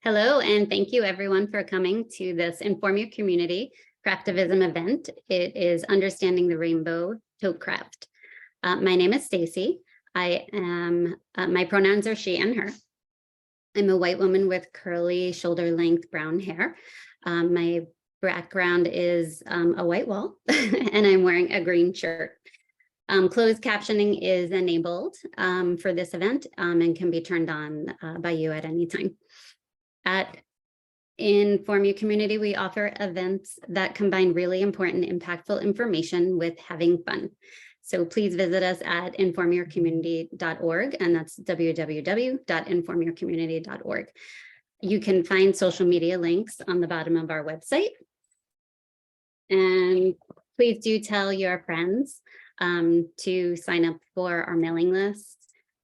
Hello, and thank you everyone for coming to this Inform Your Community Craftivism event. It is Understanding the Rainbow Tote Craft. My name is Stacy. My pronouns are she and her. I'm a white woman with curly shoulder length brown hair. My background is a white wall and I'm wearing a green shirt. Closed captioning is enabled for this event and can be turned on by you at any time. At Inform Your Community, we offer events that combine really important, impactful information with having fun. So please visit us at informyourcommunity.org, and that's www.informyourcommunity.org. You can find social media links on the bottom of our website. And please do tell your friends to sign up for our mailing list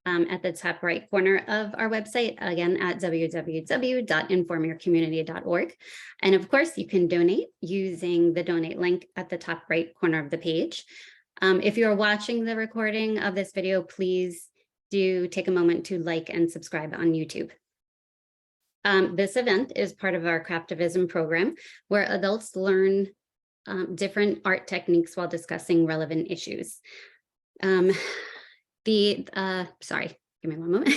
at the top right corner of our website, again, at www.informyourcommunity.org. And of course, you can donate using the donate link at the top right corner of the page. If you're watching the recording of this video, please do take a moment to like and subscribe on YouTube. This event is part of our Craftivism program, where adults learn different art techniques while discussing relevant issues. Sorry, give me one moment.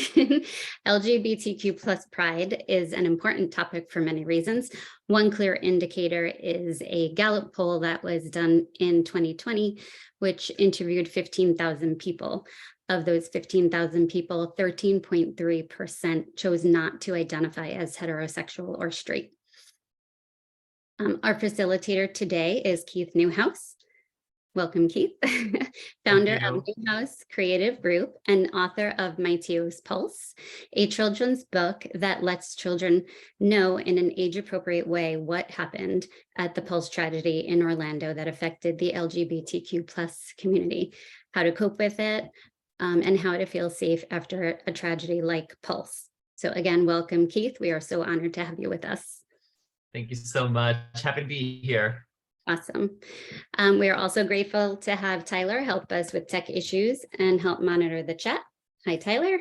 LGBTQ plus Pride is an important topic for many reasons. One clear indicator is a Gallup poll that was done in 2020, which interviewed 15,000 people. Of those 15,000 people, 13.3% chose not to identify as heterosexual or straight. Our facilitator today is Keith Newhouse. Welcome, Keith. Founder of Newhouse Creative Group and author of My Teo's Pulse, a children's book that lets children know in an age-appropriate way what happened at the Pulse tragedy in Orlando that affected the LGBTQ plus community, how to cope with it, and how to feel safe after a tragedy like Pulse. So again, welcome, Keith. We are so honored to have you with us. Thank you so much. Happy to be here. Awesome. We are also grateful to have Tyler help us with tech issues and help monitor the chat. Hi, Tyler.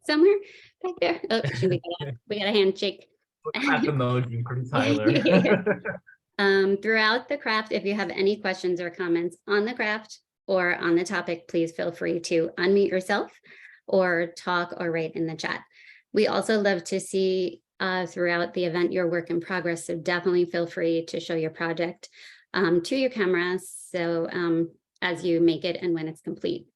Somewhere back there. Oh, we got a handshake. Clap emoji from Tyler. Throughout the craft, if you have any questions or comments on the craft or on the topic, please feel free to unmute yourself or talk or write in the chat. We also love to see throughout the event your work in progress, so definitely feel free to show your project to your camera so as you make it and when it's complete.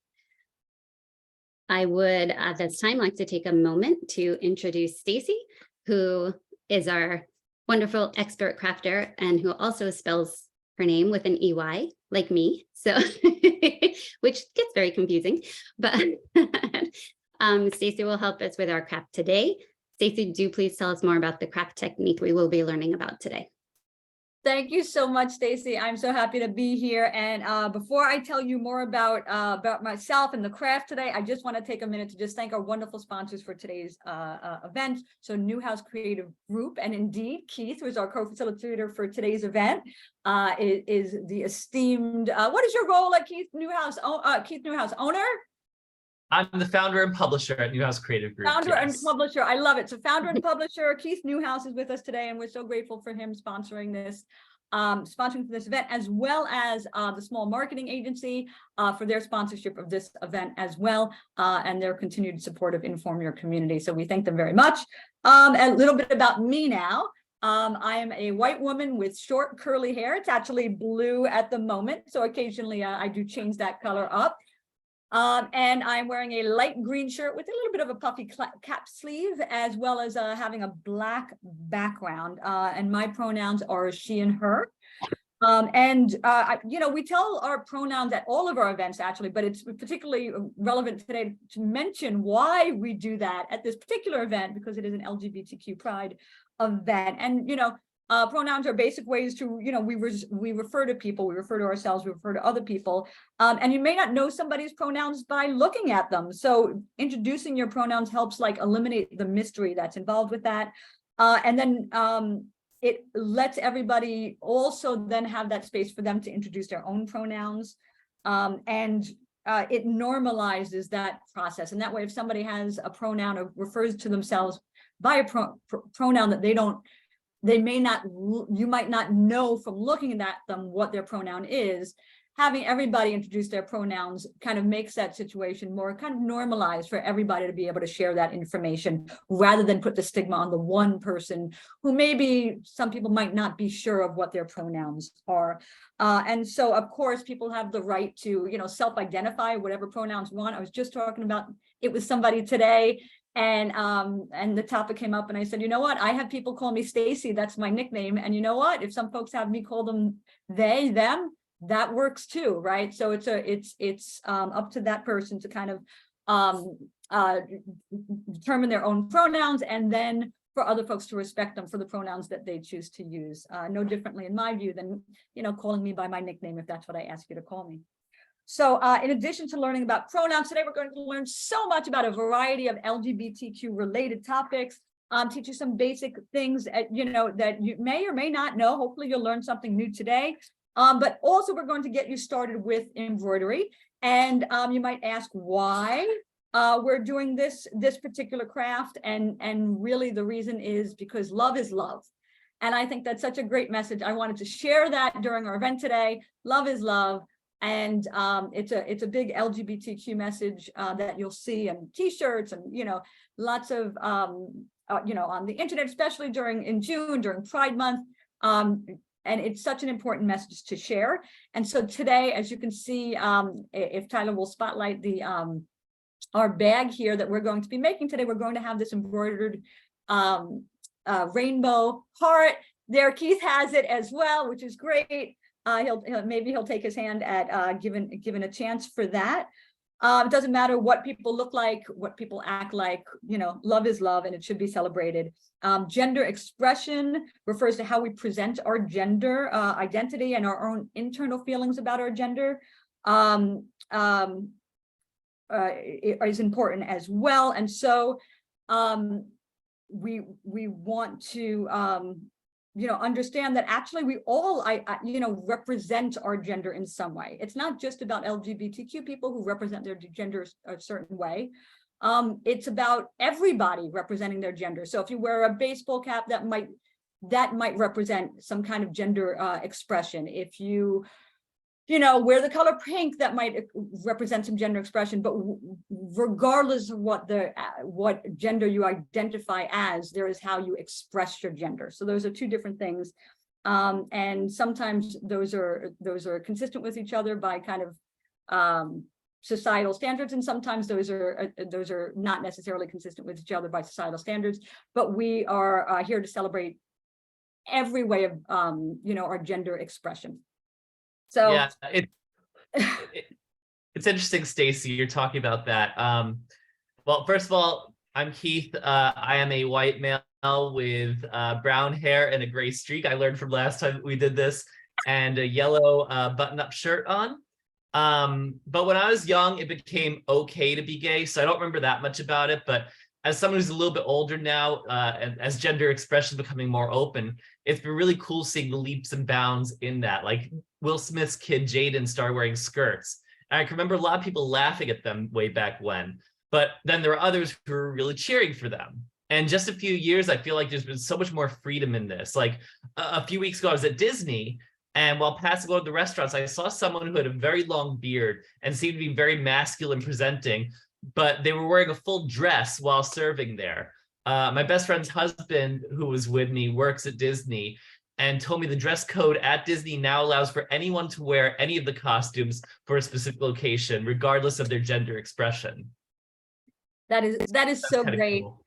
I would at this time like to take a moment to introduce Stacy, who is our wonderful expert crafter and who also spells her name with an EY like me, so which gets very confusing, but Stacy will help us with our craft today. Stacy, do please tell us more about the craft technique we will be learning about today. Thank you so much, Stacy. I'm so happy to be here. And before I tell you more about myself and the craft today, I just want to take a minute to just thank our wonderful sponsors for today's event. So Newhouse Creative Group, and indeed Keith, who is our co-facilitator for today's event, is the esteemed, what is your role at Keith Newhouse? Keith Newhouse, owner? I'm the founder and publisher at Newhouse Creative Group. Founder and publisher. I love it. So founder and publisher, Keith Newhouse is with us today, and we're so grateful for him sponsoring this event, as well as the small marketing agency for their sponsorship of this event as well, and their continued support of Inform Your Community. So we thank them very much. A little bit about me now. I am a white woman with short curly hair. It's actually blue at the moment, so occasionally I do change that color up. And I'm wearing a light green shirt with a little bit of a puffy cap sleeve, as well as having a black background. And my pronouns are she and her. You know, we tell our pronouns at all of our events, actually, but it's particularly relevant today to mention why we do that at this particular event, because it is an LGBTQ Pride event. And, you know, pronouns are basic ways to, you know, we refer to people, we refer to ourselves, we refer to other people. And you may not know somebody's pronouns by looking at them. So introducing your pronouns helps like eliminate the mystery that's involved with that. And then it lets everybody also then have that space for them to introduce their own pronouns. And it normalizes that process. And that way, if somebody has a pronoun or refers to themselves by a pronoun that they may not, you might not know from looking at them what their pronoun is, having everybody introduce their pronouns kind of makes that situation more kind of normalized for everybody to be able to share that information, rather than put the stigma on the one person who maybe some people might not be sure of what their pronouns are. And so, of course, people have the right to, self-identify whatever pronouns want. I was just talking about it with somebody today, and the topic came up, and I said, you know what? I have people call me Stacy. That's my nickname. And you know what? If some folks have me call them they, them, that works too, right? So it's up to that person to kind of determine their own pronouns, and then for other folks to respect them for the pronouns that they choose to use. No differently, in my view, than calling me by my nickname if that's what I ask you to call me. So in addition to learning about pronouns, today we're going to learn so much about a variety of LGBTQ related topics. Teach you some basic things that you may or may not know. Hopefully you'll learn something new today. But also we're going to get you started with embroidery. And you might ask why we're doing this particular craft. And really the reason is because love is love. And I think that's such a great message. I wanted to share that during our event today. Love is love. And it's a big LGBTQ message that you'll see in t-shirts and, lots of, on the internet, especially in June, during Pride Month. And it's such an important message to share. And so today, as you can see, if Tyler will spotlight our bag here that we're going to be making today, we're going to have this embroidered rainbow heart. There, Keith has it as well, which is great. Maybe he'll take his hand at given a chance for that. It doesn't matter what people look like, what people act like, love is love, and it should be celebrated. Gender expression refers to how we present our gender identity and our own internal feelings about our gender is important as well. And so we want to understand that actually we all represent our gender in some way. It's not just about LGBTQ people who represent their gender a certain way. It's about everybody representing their gender. So if you wear a baseball cap, that might represent some kind of gender expression. If you wear the color pink, that might represent some gender expression. But regardless of what gender you identify as, there is how you express your gender. So those are two different things, and sometimes those are consistent with each other by kind of societal standards, and sometimes those are not necessarily consistent with each other by societal standards. But we are here to celebrate every way of our gender expression. So yeah, it's interesting, Stacy, you're talking about that. Well, first of all, I'm Keith. I am a white male with brown hair and a gray streak. I learned from last time we did this, and a yellow button-up shirt on. But when I was young, it became okay to be gay, so I don't remember that much about it. But as someone who's a little bit older now, and as gender expression becoming more open, it's been really cool seeing the leaps and bounds in that. Like Will Smith's kid Jaden started wearing skirts. And I can remember a lot of people laughing at them way back when, but then there were others who were really cheering for them. And just a few years, I feel like there's been so much more freedom in this. Like a few weeks ago, I was at Disney, and while passing over the restaurants, I saw someone who had a very long beard and seemed to be very masculine presenting, but they were wearing a full dress while serving there. My best friend's husband, who was with me, works at Disney, and told me the dress code at Disney now allows for anyone to wear any of the costumes for a specific location, regardless of their gender expression. That is so great. Cool.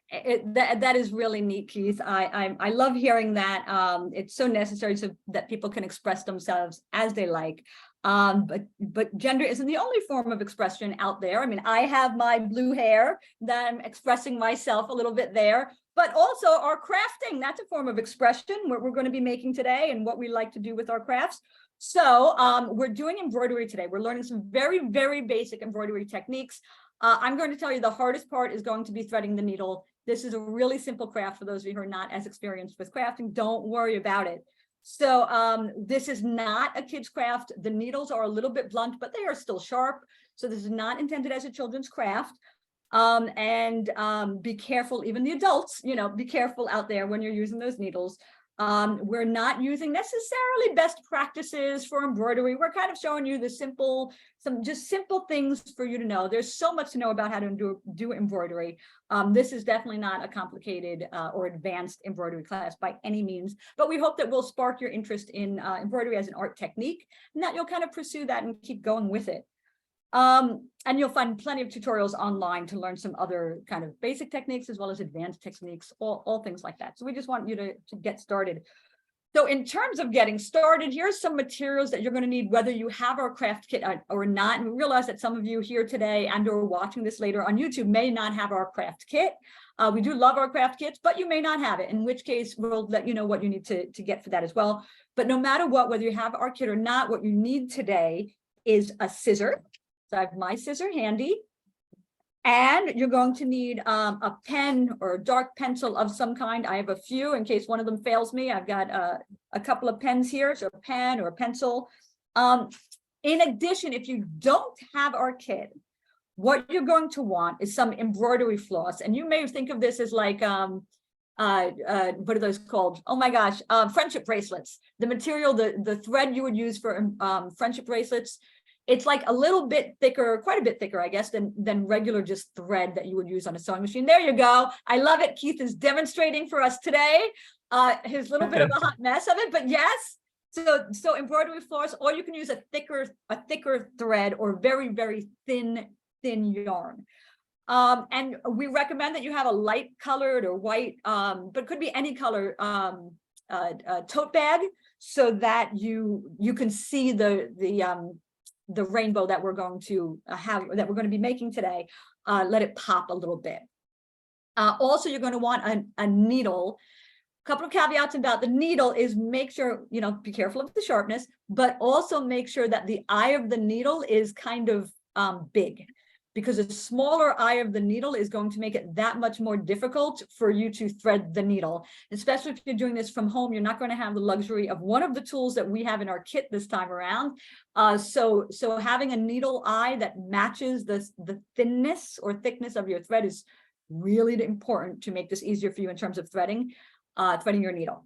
That is really neat, Keith. I love hearing that. It's so necessary so that people can express themselves as they like. But gender isn't the only form of expression out there. I mean, I have my blue hair that I'm expressing myself a little bit there, but also our crafting, that's a form of expression, what we're going to be making today and what we like to do with our crafts. So we're doing embroidery today. We're learning some very, very basic embroidery techniques. I'm going to tell you the hardest part is going to be threading the needle. This is a really simple craft for those of you who are not as experienced with crafting. Don't worry about it. So this is not a kid's craft. The needles are a little bit blunt, but they are still sharp. So this is not intended as a children's craft. Be careful, even the adults, be careful out there when you're using those needles. We're not using necessarily best practices for embroidery. We're kind of showing you the simple things for you to know. There's so much to know about how to do embroidery. This is definitely not a complicated or advanced embroidery class by any means, but we hope that we'll spark your interest in embroidery as an art technique, and that you'll kind of pursue that and keep going with it. And you'll find plenty of tutorials online to learn some other kind of basic techniques as well as advanced techniques, all things like that. So we just want you to get started. So in terms of getting started, here's some materials that you're going to need, whether you have our craft kit or not. And we realize that some of you here today and or watching this later on YouTube may not have our craft kit. We do love our craft kits, but you may not have it, in which case we'll let you know what you need to get for that as well. But no matter what, whether you have our kit or not, what you need today is a scissor. So I have my scissor handy, and you're going to need a pen or a dark pencil of some kind. I have a few in case one of them fails me. I've got a couple of pens here, so a pen or a pencil. In addition, if you don't have our kit, what you're going to want is some embroidery floss. And you may think of this as like, what are those called? Oh my gosh, friendship bracelets. The material, the thread you would use for friendship bracelets, it's like a little bit thicker, quite a bit thicker, I guess, than regular just thread that you would use on a sewing machine. There you go. I love it. Keith is demonstrating for us today his little bit of a hot mess of it, but yes. So embroidery floss, or you can use a thicker thread or very, very thin yarn. And we recommend that you have a light colored or white, but could be any color tote bag, so that you can see the rainbow that we're going to be making today. Let it pop a little bit. Also, you're going to want a needle. A couple of caveats about the needle is make sure, be careful of the sharpness, but also make sure that the eye of the needle is kind of big, because a smaller eye of the needle is going to make it that much more difficult for you to thread the needle. Especially if you're doing this from home, you're not going to have the luxury of one of the tools that we have in our kit this time around. So having a needle eye that matches the thinness or thickness of your thread is really important to make this easier for you in terms of threading your needle.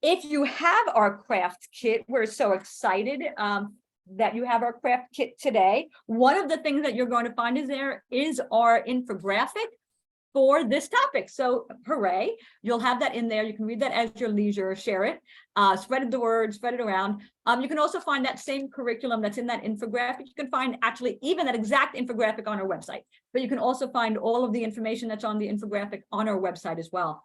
If you have our craft kit, we're so excited that you have our craft kit today. One of the things that you're going to find is our infographic for this topic. So hooray, you'll have that in there. You can read that as your leisure, share it, spread the word, spread it around. You can also find that same curriculum that's in that infographic. You can find actually even that exact infographic on our website, but you can also find all of the information that's on the infographic on our website as well.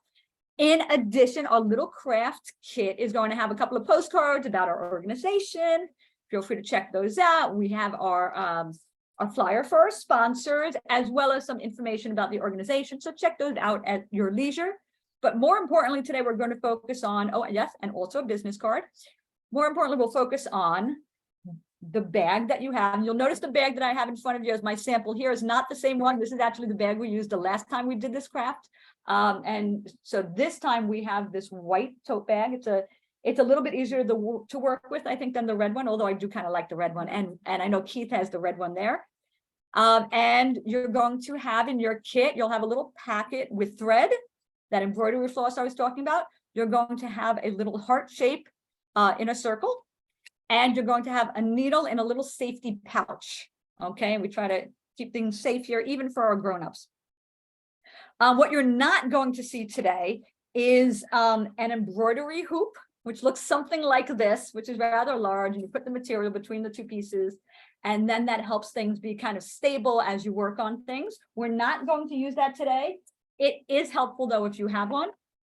In addition, our little craft kit is going to have a couple of postcards about our organization. Feel free to check those out. We have our flyer for our sponsors, as well as some information about the organization. So check those out at your leisure. But more importantly, today we're going to focus on, and also a business card. More importantly, we'll focus on the bag that you have. And you'll notice the bag that I have in front of you as my sample here is not the same one. This is actually the bag we used the last time we did this craft. And so this time we have this white tote bag. It's a little bit easier to work with, I think, than the red one, although I do kind of like the red one. And I know Keith has the red one there. And you're going to have in your kit, you'll have a little packet with thread, that embroidery floss I was talking about. You're going to have a little heart shape in a circle. And you're going to have a needle in a little safety pouch. Okay, and we try to keep things safe here, even for our grown-ups. What you're not going to see today is an embroidery hoop, which looks something like this, which is rather large, and you put the material between the two pieces, and then that helps things be kind of stable as you work on things. We're not going to use that today. It is helpful, though, if you have one.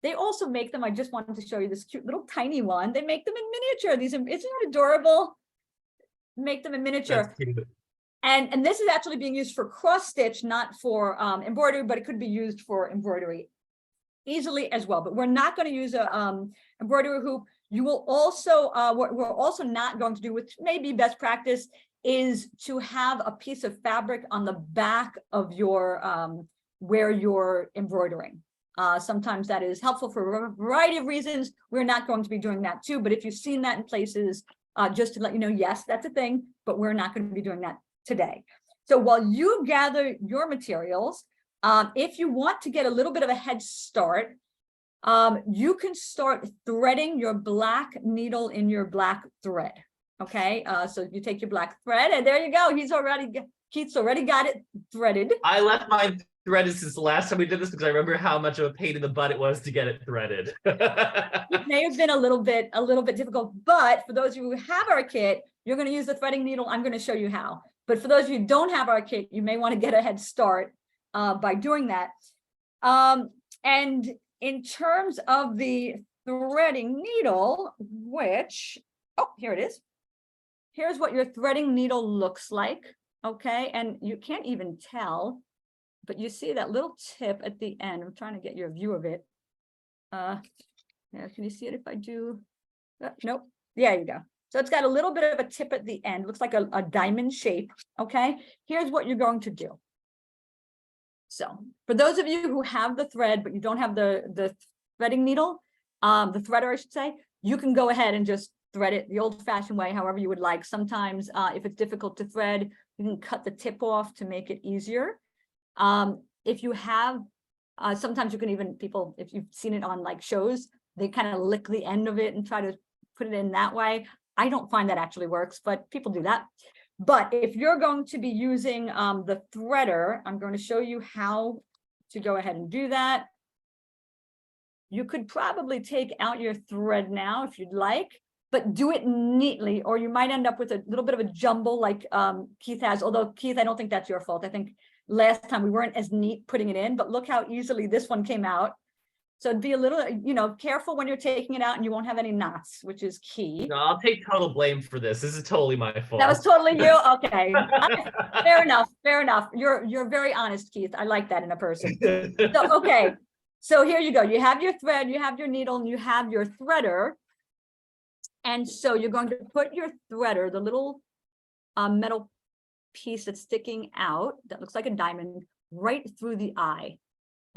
They also make them, I just wanted to show you this cute little tiny one. They make them in miniature. Isn't it adorable? Make them in miniature. And this is actually being used for cross stitch, not for embroidery, but it could be used for embroidery easily as well. But we're not going to use a embroidery hoop. You will also, what we're also not going to do, which may be best practice, is to have a piece of fabric on the back of your, where you're embroidering. Sometimes that is helpful for a variety of reasons. We're not going to be doing that too, but if you've seen that in places, just to let you know, yes, that's a thing, but we're not going to be doing that today. So while you gather your materials, if you want to get a little bit of a head start, you can start threading your black needle in your black thread. Okay, so you take your black thread, and there you go. Keith's already got it threaded. I left mine threaded since the last time we did this because I remember how much of a pain in the butt it was to get it threaded. It may have been a little bit difficult, but for those of you who have our kit, you're going to use the threading needle. I'm going to show you how. But for those of you who don't have our kit, you may want to get a head start by doing that. And in terms of the threading needle, which, oh, here it is. Here's what your threading needle looks like. Okay, and you can't even tell, but you see that little tip at the end. I'm trying to get your view of it. Yeah, can you see it if I do? Nope. There you go. So it's got a little bit of a tip at the end. Looks like a diamond shape. Okay, here's what you're going to do. So for those of you who have the thread, but you don't have the threading needle, the threader, I should say, you can go ahead and just thread it the old-fashioned way, however you would like. Sometimes if it's difficult to thread, you can cut the tip off to make it easier. If you have, sometimes you can even, people, if you've seen it on like shows, they kind of lick the end of it and try to put it in that way. I don't find that actually works, but people do that. But if you're going to be using the threader, I'm going to show you how to go ahead and do that. You could probably take out your thread now if you'd like, but do it neatly, or you might end up with a little bit of a jumble like Keith has. Although Keith, I don't think that's your fault. I think last time we weren't as neat putting it in, but look how easily this one came out. So be a little, careful when you're taking it out, and you won't have any knots, which is key. No, I'll take total blame for this. This is totally my fault. That was totally you. Okay, fair enough. Fair enough. You're very honest, Keith. I like that in a person. So okay, so here you go. You have your thread, you have your needle, and you have your threader. And so you're going to put your threader, the little metal piece that's sticking out that looks like a diamond, right through the eye.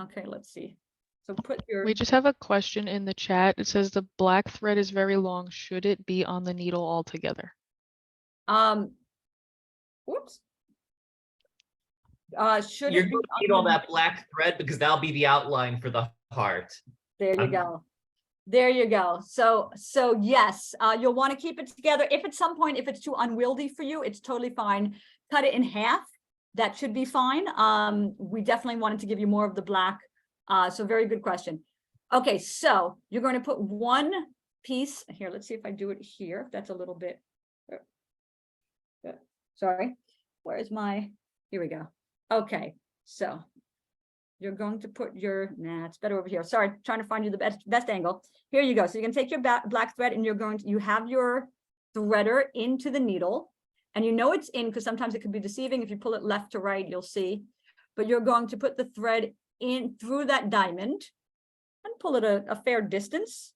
Okay, let's see. So put your. We just have a question in the chat. It says the black thread is very long. Should it be on the needle altogether? Whoops. You're going to need all that black thread because that'll be the outline for the heart. There you go. There you go. So yes, you'll want to keep it together. If at some point, if it's too unwieldy for you, it's totally fine. Cut it in half. That should be fine. We definitely wanted to give you more of the black. So very good question. Okay, so you're going to put one piece here. Let's see if I do it here. That's a little bit. Sorry. Where's my? Here we go. Okay, so you're going to put your, it's better over here. Sorry, trying to find you the best angle. Here you go. So you're going to take your black thread, and you have your threader into the needle, and it's in because sometimes it could be deceiving. If you pull it left to right, you'll see, but you're going to put the thread in through that diamond and pull it a fair distance.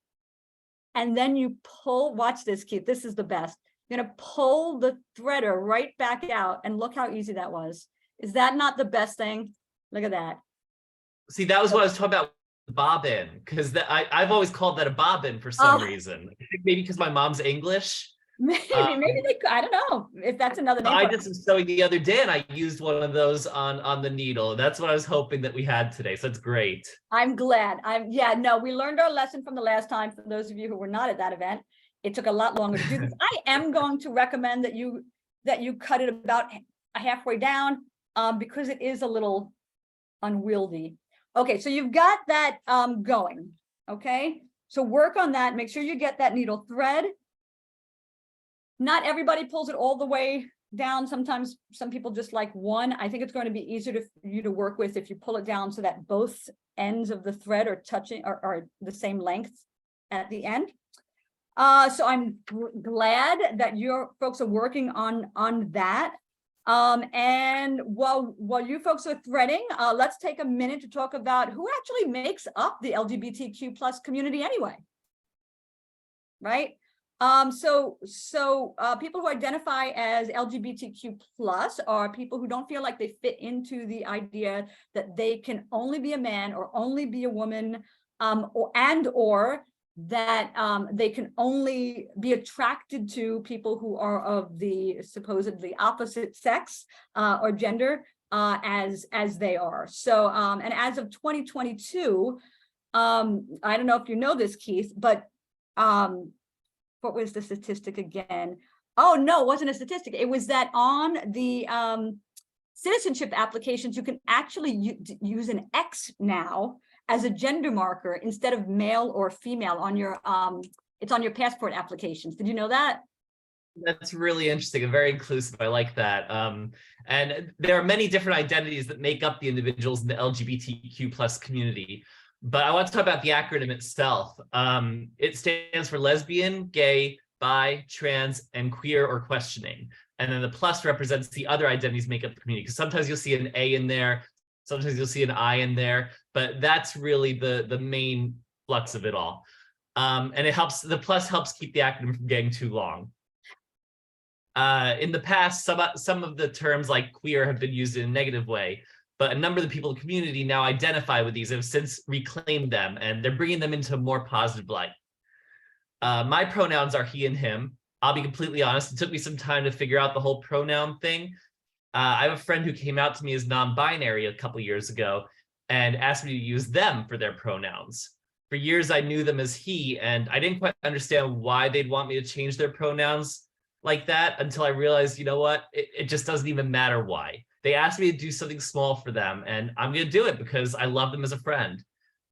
And then you pull, watch this, Keith, this is the best. You're going to pull the threader right back out, and look how easy that was. Is that not the best thing? Look at that. See, that was what I was talking about, bobbin, because I've always called that a bobbin for some reason. I think maybe because my mom's English. Maybe I don't know if that's another name. I did some sewing the other day, and I used one of those on the needle. That's what I was hoping that we had today. So it's great. I'm glad. We learned our lesson from the last time. For those of you who were not at that event, it took a lot longer to do this. I am going to recommend that you cut it about halfway down because it is a little unwieldy. Okay, so you've got that going. Okay, so work on that. Make sure you get that needle thread. Not everybody pulls it all the way down. Sometimes some people just like one. I think it's going to be easier for you to work with if you pull it down so that both ends of the thread are touching or are the same length at the end. So I'm glad that your folks are working on that. And while you folks are threading, let's take a minute to talk about who actually makes up the LGBTQ plus community anyway, right? So people who identify as LGBTQ plus are people who don't feel like they fit into the idea that they can only be a man or only be a woman, or that they can only be attracted to people who are of the supposedly opposite sex or gender as they are. So and as of 2022, I don't know if you know this, Keith, but what was the statistic again? Oh no, it wasn't a statistic. It was that on the citizenship applications, you can actually use an X now as a gender marker instead of male or female on your it's on your passport applications. Did you know that? That's really interesting and very inclusive. I like that. And there are many different identities that make up the individuals in the LGBTQ plus community. But I want to talk about the acronym itself. It stands for lesbian, gay, bi, trans, and queer or questioning. And then the plus represents the other identities make up the community. Because sometimes you'll see an A in there, sometimes you'll see an I in there, but that's really the main flux of it all. And it helps, the plus helps keep the acronym from getting too long. In the past, some of the terms like queer have been used in a negative way, but a number of the people in the community now identify with these, have since reclaimed them, and they're bringing them into a more positive light. My pronouns are he and him. I'll be completely honest, it took me some time to figure out the whole pronoun thing. I have a friend who came out to me as non-binary a couple years ago and asked me to use them for their pronouns. For years, I knew them as he, and I didn't quite understand why they'd want me to change their pronouns like that until I realized, you know what, it just doesn't even matter why. They asked me to do something small for them, and I'm going to do it because I love them as a friend.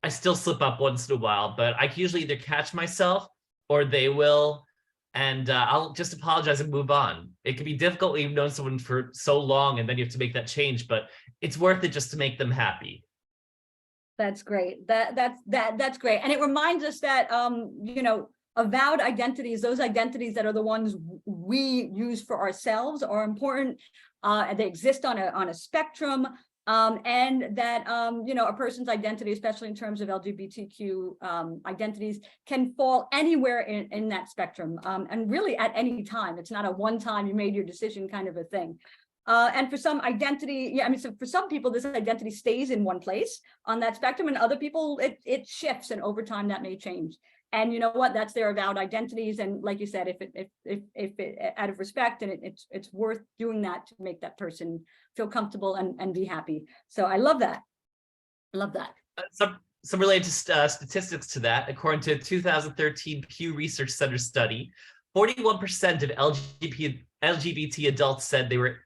I still slip up once in a while, but I can usually either catch myself or they will, and I'll just apologize and move on. It can be difficult when you've known someone for so long and then you have to make that change, but it's worth it just to make them happy. That's great. That's great. And it reminds us that, you know, avowed identities, those identities that are the ones we use for ourselves are important. They exist on a spectrum, and that, you know, a person's identity, especially in terms of LGBTQ identities, can fall anywhere in that spectrum, and really at any time. It's not a one time you made your decision kind of a thing. And for some identity, yeah, I mean, so for some people, this identity stays in one place on that spectrum, and other people, it shifts, and over time that may change. And you know what? That's their avowed identities. And like you said, if it out of respect, and it's worth doing that to make that person feel comfortable and be happy. So I love that. I love that. Some related statistics to that. According to a 2013 Pew Research Center study, 41% of LGBT adults said they were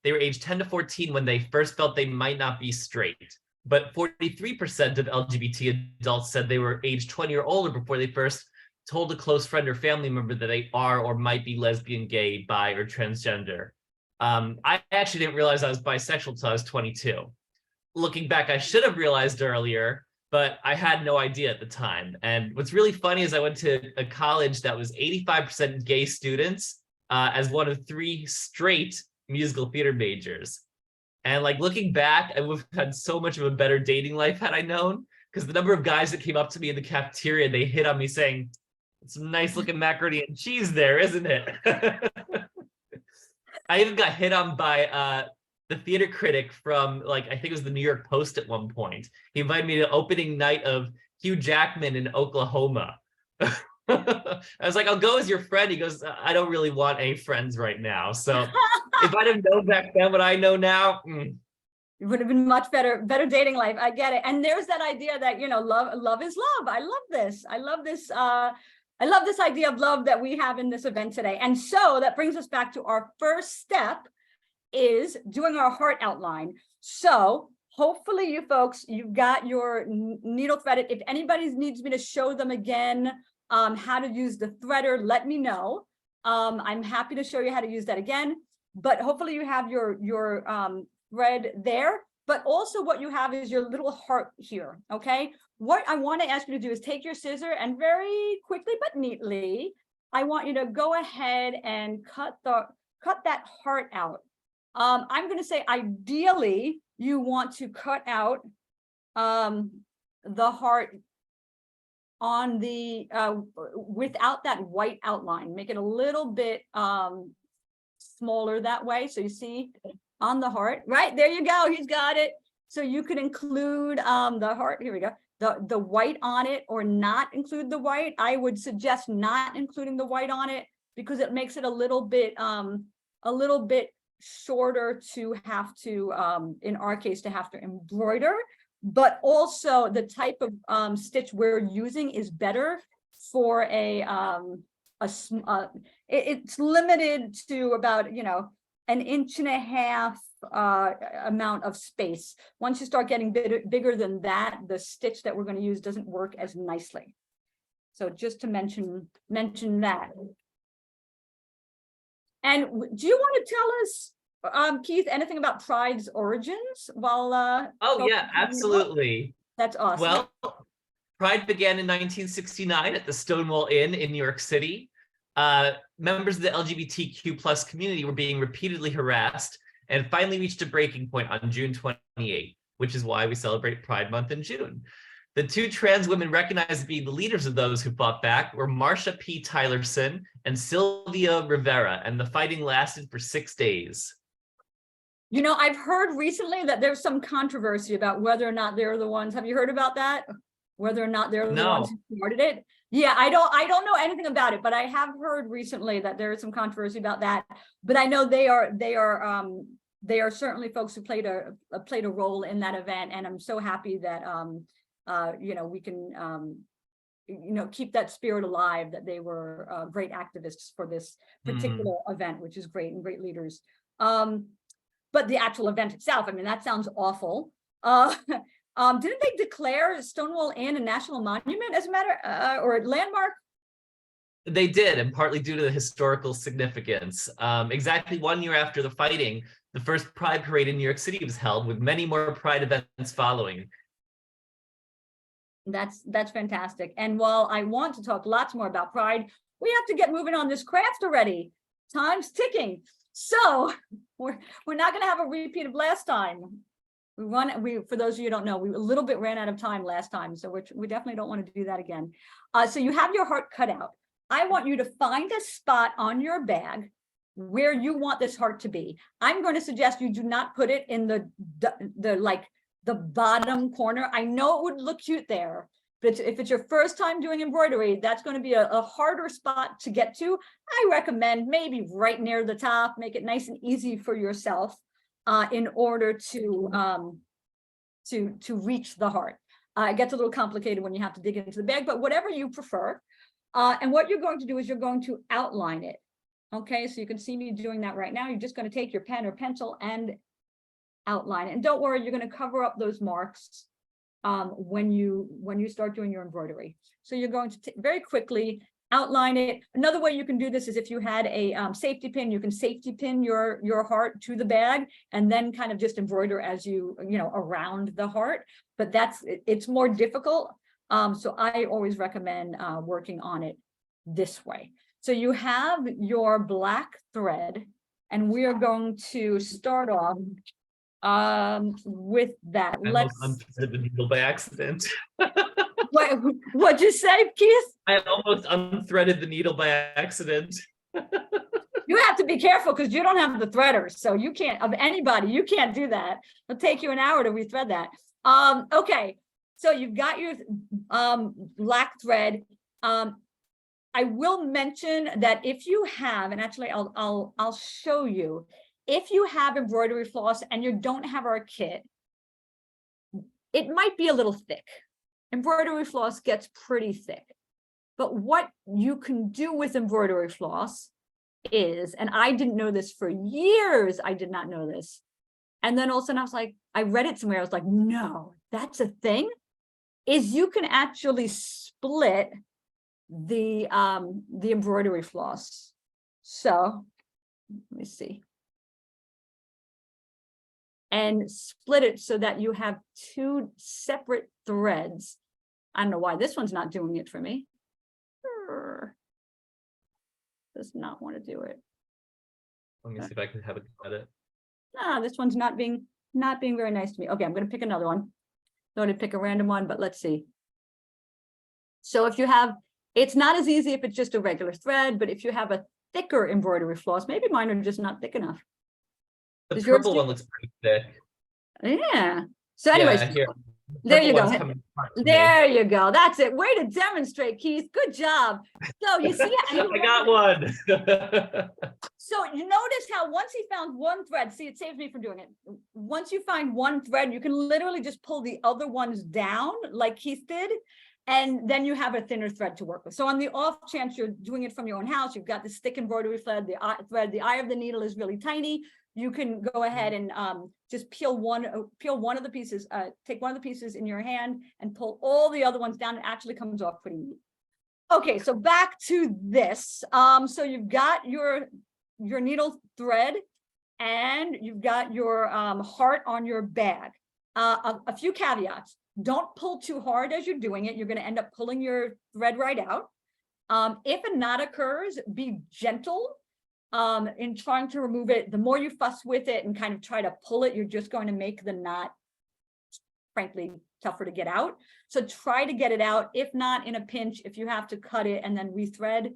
aged 10 to 14 when they first felt they might not be straight. But 43% of LGBT adults said they were aged 20 or older before they first told a close friend or family member that they are or might be lesbian, gay, bi, or transgender. I actually didn't realize I was bisexual until I was 22. Looking back, I should have realized earlier, but I had no idea at the time. And what's really funny is I went to a college that was 85% gay students as one of 3 straight musical theater majors. And like looking back, I would have had so much of a better dating life had I known, because the number of guys that came up to me in the cafeteria, they hit on me saying, "It's some nice looking macaroni and cheese there, isn't it?" I even got hit on by the theater critic from, like, I think it was the New York Post at one point. He invited me to opening night of Hugh Jackman in Oklahoma. I was like, "I'll go as your friend." He goes, "I don't really want any friends right now." So if I didn't know back then what I know now, it would have been much better dating life. I get it. And there's that idea that, you know, love is love. I love this. I love this. I love this idea of love that we have in this event today. And so that brings us back to our first step, is doing our heart outline. So hopefully you folks, you've got your needle threaded. If anybody needs me to show them again how to use the threader, let me know. I'm happy to show you how to use that again, but hopefully you have your thread there, but also what you have is your little heart here, okay? What I want to ask you to do is take your scissor and very quickly but neatly, I want you to go ahead and cut that heart out. I'm going to say ideally you want to cut out the heart on the without that white outline. Make it a little bit smaller that way. So you see on the heart, right? There you go. He's got it. So you could include the heart, here we go, the white on it, or not include the white. I would suggest not including the white on it because it makes it a little bit shorter to have to, in our case, to have to embroider. But also the type of stitch we're using is better for it's limited to about, you know, 1.5 inches amount of space. Once you start getting bigger than that, the stitch that we're going to use doesn't work as nicely. So just to mention that. And do you want to tell us, Keith, anything about Pride's origins? While oh yeah, absolutely. That's awesome. Well, Pride began in 1969 at the Stonewall Inn in New York City. Members of the LGBTQ plus community were being repeatedly harassed and finally reached a breaking point on June 28, which is why we celebrate Pride Month in June. The two trans women recognized as being the leaders of those who fought back were Marsha P. Tylerson and Sylvia Rivera, and the fighting lasted for 6 days. You know, I've heard recently that there's some controversy about whether or not they're the ones. Have you heard about that? Whether or not they're the ones who started it? Yeah, I don't know anything about it, but I have heard recently that there is some controversy about that. But I know they are certainly folks who played a role in that event, and I'm so happy that you know, we can you know, keep that spirit alive, that they were great activists for this particular event, which is great, and great leaders. But the actual event itself, I mean, that sounds awful. Didn't they declare Stonewall Inn a national monument as a matter, or a landmark? They did, and partly due to the historical significance. Exactly 1 year after the fighting, the first Pride Parade in New York City was held, with many more Pride events following. That's fantastic. And while I want to talk lots more about Pride, we have to get moving on this craft already. Time's ticking. So we're not going to have a repeat of last time. For those of you who don't know, we a little bit ran out of time last time, so we definitely don't want to do that again. So you have your heart cut out. I want you to find a spot on your bag where you want this heart to be. I'm going to suggest you do not put it in the bottom corner. I know it would look cute there, but if it's your first time doing embroidery, that's going to be a harder spot to get to. I recommend maybe right near the top, make it nice and easy for yourself in order to reach the heart. It gets a little complicated when you have to dig into the bag, but whatever you prefer. And what you're going to do is you're going to outline it. Okay, so you can see me doing that right now. You're just going to take your pen or pencil and outline it. And don't worry, you're going to cover up those marks when you start doing your embroidery. So you're going to very quickly outline it. Another way you can do this is if you had a safety pin, you can safety pin your heart to the bag and then kind of just embroider as you know, around the heart. But it's more difficult. So I always recommend working on it this way. So you have your black thread, and we are going to start off with that. Let's unthreaded the needle by accident. What'd you say, Keith? I almost unthreaded the needle by accident. You have to be careful because you don't have the threaders, so you can't, of anybody, you can't do that. It'll take you an hour to rethread that. Okay, so you've got your black thread. I will mention that if you have, and actually I'll show you, if you have embroidery floss and you don't have our kit, it might be a little thick. Embroidery floss gets pretty thick. But what you can do with embroidery floss is, and I didn't know this for years, I did not know this. And then all of a sudden I was like, I read it somewhere, I was like, no, that's a thing, is you can actually split the embroidery floss. So let me see. And split it so that you have two separate threads. I don't know why this one's not doing it for me. Does not want to do it. Let me see if I can have a go at it. This one's not being very nice to me. Okay, I'm going to pick another one. Thought I'd pick a random one, but let's see. So if you have, it's not as easy if it's just a regular thread, but if you have a thicker embroidery floss, maybe mine are just not thick enough. The purple one looks pretty thick. Yeah. So anyways, Yeah, here. there you Purple go. one's coming front to me. There you go. That's it. Way to demonstrate, Keith. Good job. So you see, I got one. so you notice how once he found one thread, see, it saves me from doing it. Once you find one thread, you can literally just pull the other ones down like Keith did, and then you have a thinner thread to work with. So on the off chance you're doing it from your own house, you've got the stick embroidery thread, the eye of the needle is really tiny. You can go ahead and just peel one of the pieces, take one of the pieces in your hand and pull all the other ones down. It actually comes off pretty neat. Okay, so back to this. So you've got your needle thread and you've got your heart on your bag. A few caveats. Don't pull too hard as you're doing it. You're going to end up pulling your thread right out. If a knot occurs, be gentle in trying to remove it. The more you fuss with it and kind of try to pull it, you're just going to make the knot, frankly, tougher to get out. So try to get it out. If not, in a pinch, if you have to cut it and then rethread,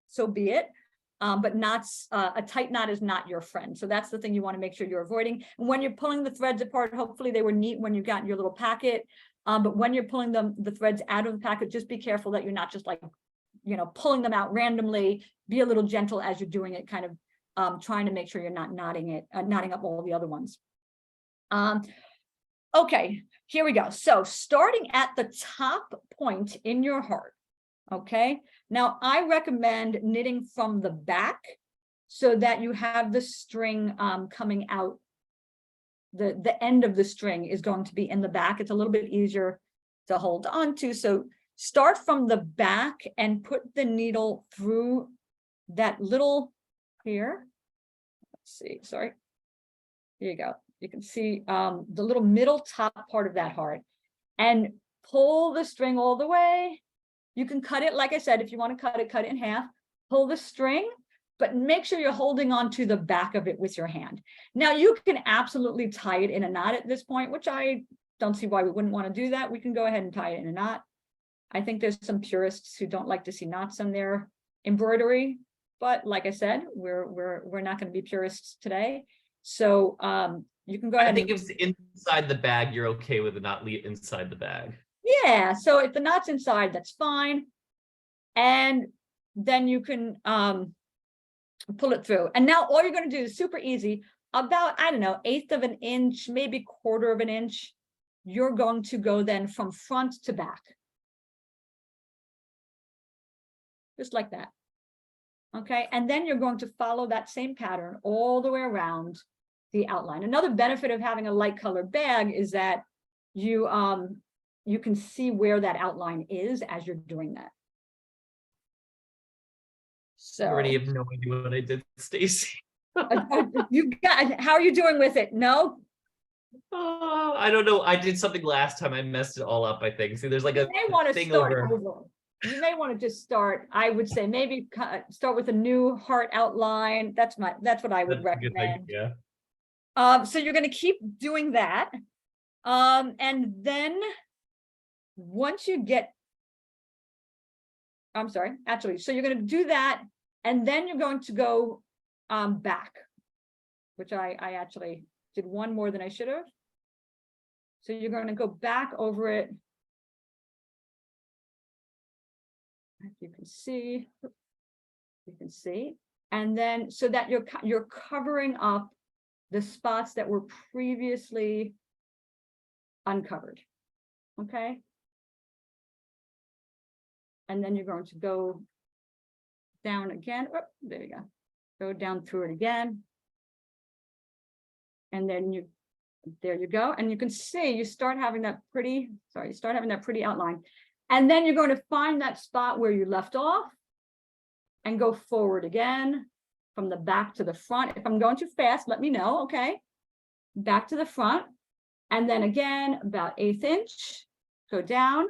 so be it. But knots, a tight knot is not your friend. So that's the thing you want to make sure you're avoiding. And when you're pulling the threads apart, hopefully they were neat when you got your little packet. But when you're pulling the threads out of the packet, just be careful that you're not just like, pulling them out randomly. Be a little gentle as you're doing it, kind of trying to make sure you're not knotting up all the other ones. Okay, here we go. So starting at the top point in your heart, okay? Now I recommend knitting from the back so that you have the string coming out. The end of the string is going to be in the back. It's a little bit easier to hold on to. So start from the back and put the needle through that little here. Let's see, sorry. Here you go. You can see the little middle top part of that heart and pull the string all the way. You can cut it, like I said, if you want to cut it in half, pull the string, but make sure you're holding on to the back of it with your hand. Now you can absolutely tie it in a knot at this point, which I don't see why we wouldn't want to do that. We can go ahead and tie it in a knot. I think there's some purists who don't like to see knots on their embroidery, but like I said, we're not going to be purists today. So you can go ahead. I think if it's inside the bag, you're okay with the knot inside the bag. Yeah, so if the knot's inside, that's fine. And then you can pull it through. And now all you're going to do is super easy, about, I don't know, 1/8 of an inch, maybe 1/4 of an inch. You're going to go then from front to back. Just like that. Okay, and then you're going to follow that same pattern all the way around the outline. Another benefit of having a light colored bag is that you can see where that outline is as you're doing that. So I already have no idea what I did, Stacy. how are you doing with it? No? I don't know. I did something last time. I messed it all up, I think. See, there's like a thing over. You may want to just start, I would say, maybe start with a new heart outline. That's what I would recommend. Yeah. So you're going to keep doing that. And then once you get, I'm sorry, actually, so you're going to do that. And then you're going to go back, which I actually did one more than I should have. So you're going to go back over it. You can see, and then so that you're covering up the spots that were previously uncovered. Okay. And then you're going to go down again. Oh, there you go. Go down through it again. And then there you go. And you can see you start having that pretty outline. And then you're going to find that spot where you left off and go forward again from the back to the front. If I'm going too fast, let me know, okay? Back to the front. And then again, about 1/8 inch, go down.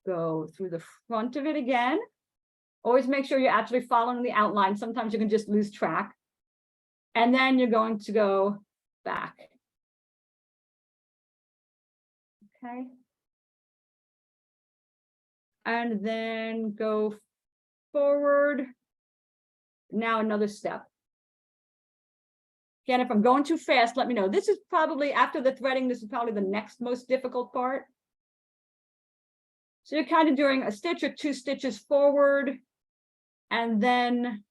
Go through the front of it again. Always make sure you're actually following the outline. Sometimes you can just lose track. And then you're going to go back. Okay. And then go forward. Now another step. Again, if I'm going too fast, let me know. This is probably, after the threading, this is probably the next most difficult part. So you're kind of doing a stitch or 2 stitches forward, and then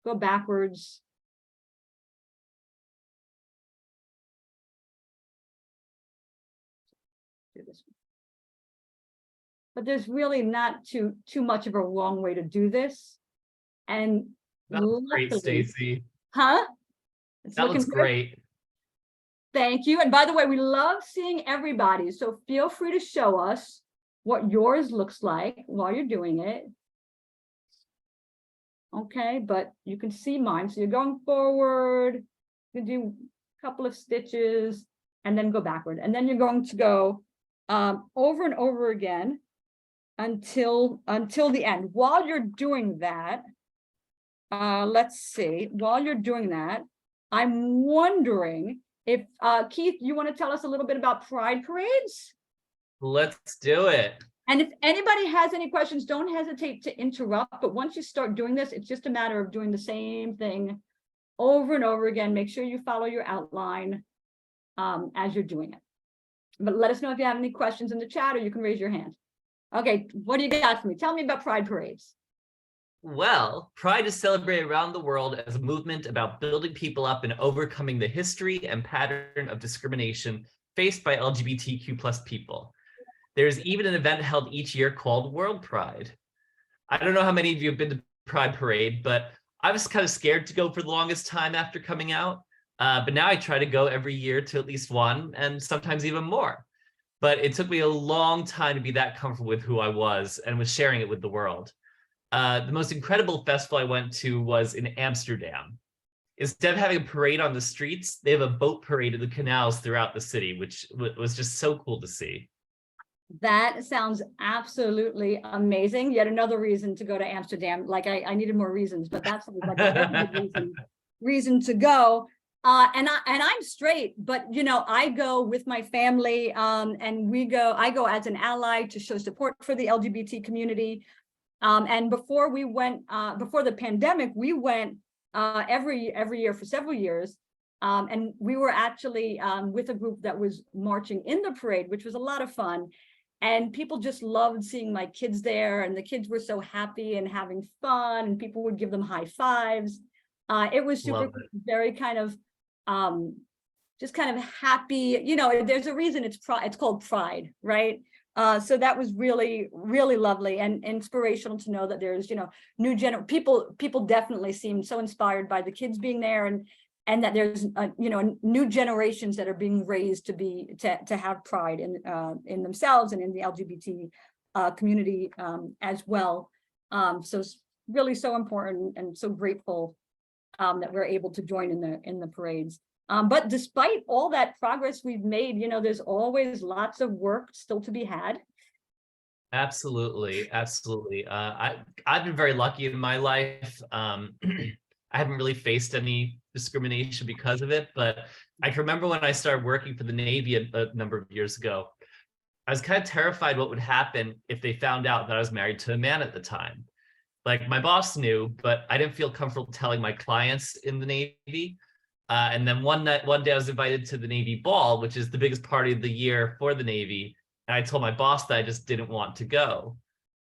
go backwards. Do this one. But there's really not too much of a long way to do this. And That was great, luckily- Stacy. Huh? It's That looking looks good. great. Thank you. And by the way, we love seeing everybody. So feel free to show us what yours looks like while you're doing it. Okay, but you can see mine. So you're going forward, you do a couple of stitches and then go backward. And then you're going to go over and over again until the end. While you're doing that, let's see, while you're doing that, I'm wondering if Keith, you want to tell us a little bit about Pride parades? Let's do it. And if anybody has any questions, don't hesitate to interrupt. But once you start doing this, it's just a matter of doing the same thing over and over again. Make sure you follow your outline as you're doing it. But let us know if you have any questions in the chat, or you can raise your hand. Okay, what do you got for me? Tell me about Pride parades. Well, Pride is celebrated around the world as a movement about building people up and overcoming the history and pattern of discrimination faced by LGBTQ+ people. There's even an event held each year called World Pride. I don't know how many of you have been to Pride Parade, but I was kind of scared to go for the longest time after coming out. But now I try to go every year to at least one, and sometimes even more. But it took me a long time to be that comfortable with who I was and was sharing it with the world. The most incredible festival I went to was in Amsterdam. Instead of having a parade on the streets, they have a boat parade in the canals throughout the city, which was just so cool to see. That sounds absolutely amazing. Yet another reason to go to Amsterdam. Like I needed more reasons, but that's like a reason to go. And I'm straight, but you know, I go with my family, and I go as an ally to show support for the LGBT community. And before we went, before the pandemic, we went every year for several years. And we were actually with a group that was marching in the parade, which was a lot of fun. And people just loved seeing my kids there, and the kids were so happy and having fun, and people would give them high fives. It was super, very kind of, just kind of happy. You know, there's a reason it's called Pride, right? So that was really, really lovely and inspirational to know that there's, you know, people definitely seemed so inspired by the kids being there, and that there's, you know, new generations that are being raised to have pride in themselves and in the LGBT community as well. So it's really so important and so grateful that we're able to join in the parades. But despite all that progress we've made, you know, there's always lots of work still to be had. Absolutely, absolutely. I've been very lucky in my life. I haven't really faced any discrimination because of it, but I can remember when I started working for the Navy a number of years ago, I was kind of terrified what would happen if they found out that I was married to a man at the time. Like, my boss knew, but I didn't feel comfortable telling my clients in the Navy. And then one day I was invited to the Navy Ball, which is the biggest party of the year for the Navy. And I told my boss that I just didn't want to go.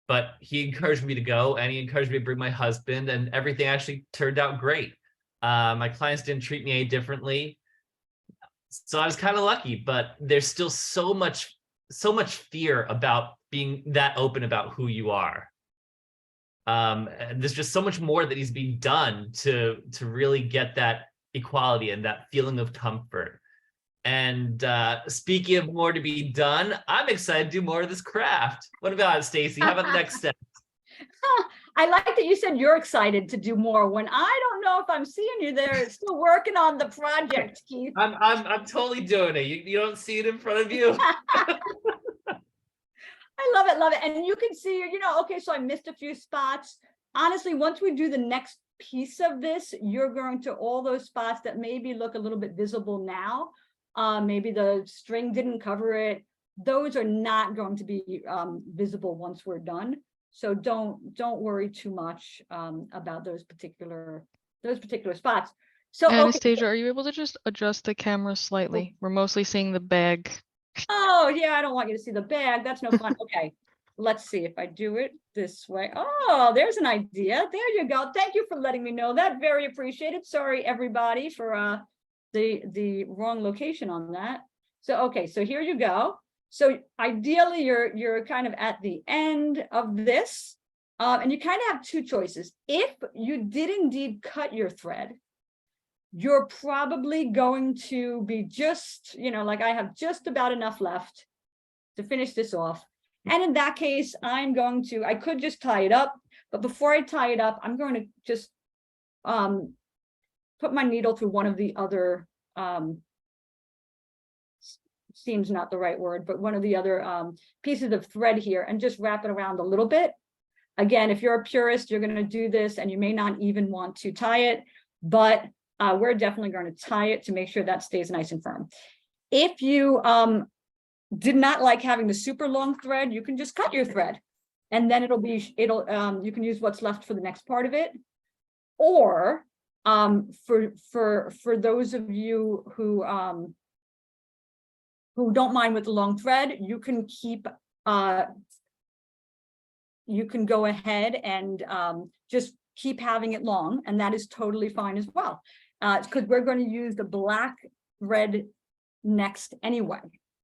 But he encouraged me to go, and he encouraged me to bring my husband, and everything actually turned out great. My clients didn't treat me any differently. So I was kind of lucky, but there's still so much fear about being that open about who you are. And there's just so much more that needs to be done to really get that equality and that feeling of comfort. And speaking of more to be done, I'm excited to do more of this craft. What about it, Stacy? How about the next step? I like that you said you're excited to do more when I don't know if I'm seeing you there still working on the project, Keith. I'm totally doing it. You don't see it in front of you. I love it. And you can see, you know, okay, so I missed a few spots. Honestly, once we do the next piece of this, you're going to all those spots that maybe look a little bit visible now. Maybe the string didn't cover it. Those are not going to be visible once we're done. So don't worry too much about those particular spots. So, okay. Anastasia, are you able to just adjust the camera slightly? We're mostly seeing the bag. Oh, yeah, I don't want you to see the bag. That's no fun. Okay, let's see if I do it this way. Oh, there's an idea. There you go. Thank you for letting me know that. Very appreciated. Sorry, everybody, for the wrong location on that. So, okay, so here you go. So ideally, you're kind of at the end of this, and you kind of have two choices. If you did indeed cut your thread, you're probably going to be just, like I have just about enough left to finish this off. And in that case, I could just tie it up, but before I tie it up, I'm going to just put my needle through one of the other, seems not the right word, but one of the other pieces of thread here and just wrap it around a little bit. Again, if you're a purist, you're going to do this and you may not even want to tie it, but we're definitely going to tie it to make sure that stays nice and firm. If you did not like having the super long thread, you can just cut your thread and then you can use what's left for the next part of it. Or for those of you who don't mind with the long thread, you can go ahead and just keep having it long, and that is totally fine as well. Because we're going to use the black thread next anyway.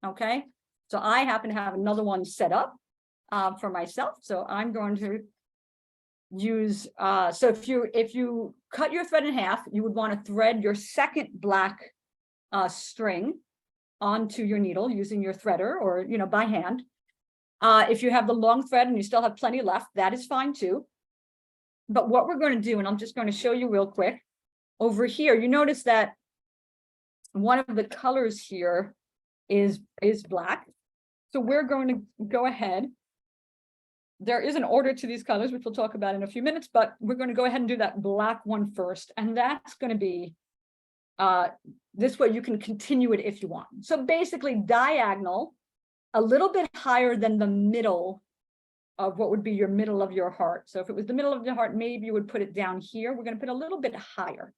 Okay, so I happen to have another one set up for myself, so I'm going to use so if you cut your thread in half, you would want to thread your second black string onto your needle using your threader or by hand. If you have the long thread and you still have plenty left, that is fine too. But what we're going to do, and I'm just going to show you real quick, over here, you notice that one of the colors here is black. So we're going to go ahead. There is an order to these colors, which we'll talk about in a few minutes, but we're going to go ahead and do that black one first. And that's going to be, this way you can continue it if you want. So basically diagonal, a little bit higher than the middle of what would be your middle of your heart. So if it was the middle of your heart, maybe you would put it down here. We're going to put a little bit higher